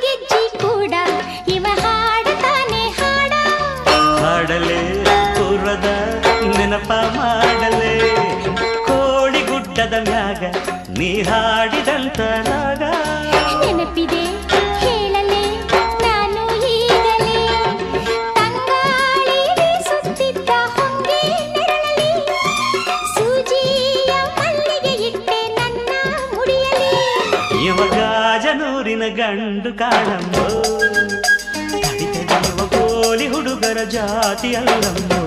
ಗೆಜ್ಜಿ ಕೂಡ ಇವ ಹಾಡತಾನೆ ಹಾಡ ಹಾಡಲೇ ಪೂರ್ವದ ನೆನಪ ಮಾಡಲೇ ಕೋಳಿಗುಡ್ಡದ ಮ್ಯಾಗ ನೀ ಹಾಡಿದಂತ ರಾಗ ನೆನಪಿದೆ ಹೇಳಲೇ ನಾನು ಈಗಲೇ ತಂಗಾಳಿ ಸುತ್ತಿದ್ದ ಹೊಂಗೆ ನೆರಳಲಿ ಸೂಜಿಯ ಮಲ್ಲಿಗೆ ಇಟ್ಟೆ ನನ್ನ ಮುಡಿಯಲಿ ಇವ ಗಾಜನೂರಿನ ಗಂಡು ಕಾಣಂಬೋ ಪೋಲಿ ಹುಡುಗರ ಜಾತಿ ಅಲ್ಲಂಬೋ